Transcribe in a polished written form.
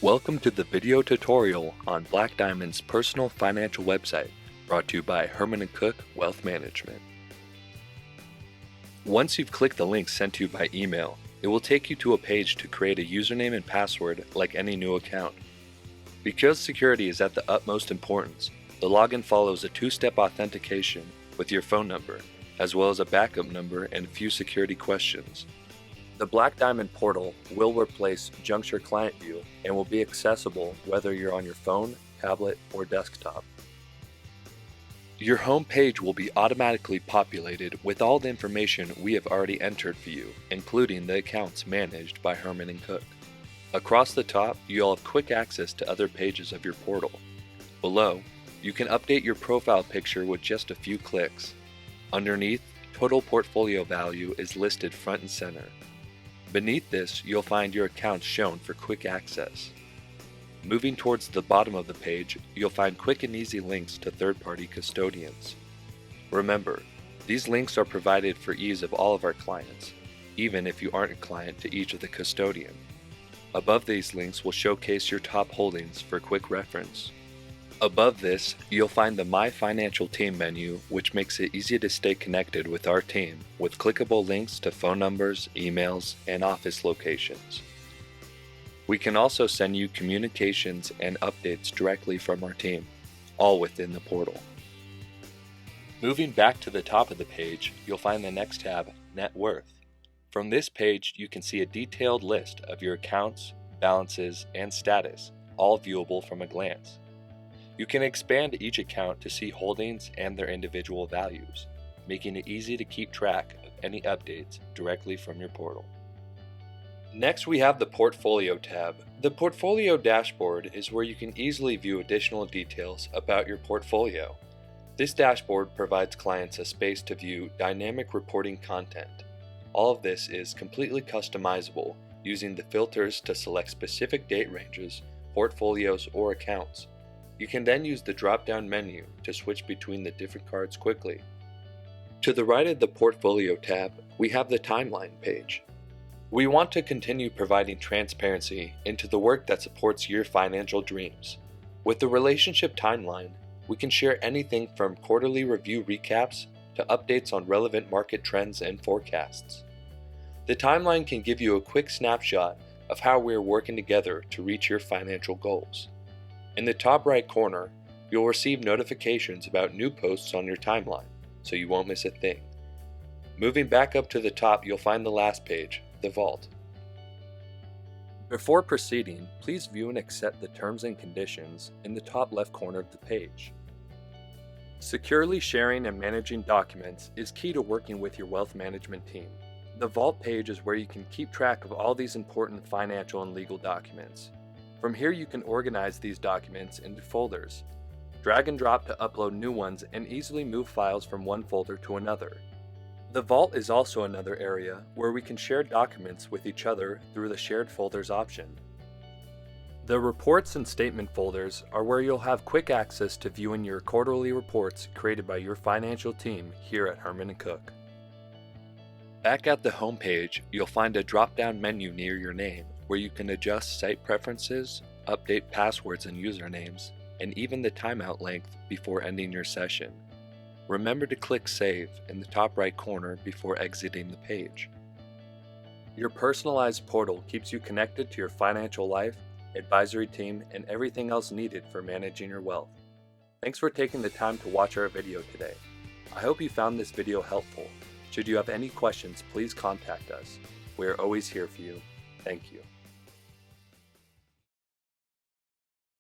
Welcome to the video tutorial on Black Diamond's personal financial website, brought to you by Herrmann Cooke Wealth Management. Once you've clicked the link sent to you by email, it will take you to a page to create a username and password like any new account. Because security is at the utmost importance, the login follows a two-step authentication with your phone number, as well as a backup number and a few security questions. The Black Diamond portal will replace Juncture Client View and will be accessible whether you're on your phone, tablet, or desktop. Your home page will be automatically populated with all the information we have already entered for you, including the accounts managed by Herrmann Cooke. Across the top, you'll have quick access to other pages of your portal. Below, you can update your profile picture with just a few clicks. Underneath, total portfolio value is listed front and center. Beneath this, you'll find your accounts shown for quick access. Moving towards the bottom of the page, you'll find quick and easy links to third-party custodians. Remember, these links are provided for ease of all of our clients, even if you aren't a client to each of the custodian. Above these links will showcase your top holdings for quick reference. Above this, you'll find the My Financial Team menu, which makes it easy to stay connected with our team, with clickable links to phone numbers, emails, and office locations. We can also send you communications and updates directly from our team, all within the portal. Moving back to the top of the page, you'll find the next tab, Net Worth. From this page, you can see a detailed list of your accounts, balances, and status, all viewable from a glance. You can expand each account to see holdings and their individual values, making it easy to keep track of any updates directly from your portal. Next, we have the Portfolio tab. The Portfolio dashboard is where you can easily view additional details about your portfolio. This dashboard provides clients a space to view dynamic reporting content. All of this is completely customizable using the filters to select specific date ranges, portfolios, or accounts. You can then use the drop-down menu to switch between the different cards quickly. To the right of the Portfolio tab, we have the Timeline page. We want to continue providing transparency into the work that supports your financial dreams. With the Relationship Timeline, we can share anything from quarterly review recaps to updates on relevant market trends and forecasts. The Timeline can give you a quick snapshot of how we are working together to reach your financial goals. In the top right corner, you'll receive notifications about new posts on your timeline, so you won't miss a thing. Moving back up to the top, you'll find the last page, the Vault. Before proceeding, please view and accept the terms and conditions in the top left corner of the page. Securely sharing and managing documents is key to working with your wealth management team. The Vault page is where you can keep track of all these important financial and legal documents. From here, you can organize these documents into folders, drag and drop to upload new ones, and easily move files from one folder to another. The Vault is also another area where we can share documents with each other through the Shared Folders option. The Reports and Statement folders are where you'll have quick access to viewing your quarterly reports created by your financial team here at Herrmann Cooke. Back at the home page, you'll find a drop-down menu near your name where you can adjust site preferences, update passwords and usernames, and even the timeout length before ending your session. Remember to click Save in the top right corner before exiting the page. Your personalized portal keeps you connected to your financial life, advisory team, and everything else needed for managing your wealth. Thanks for taking the time to watch our video today. I hope you found this video helpful. Should you have any questions, please contact us. We are always here for you. Thank you.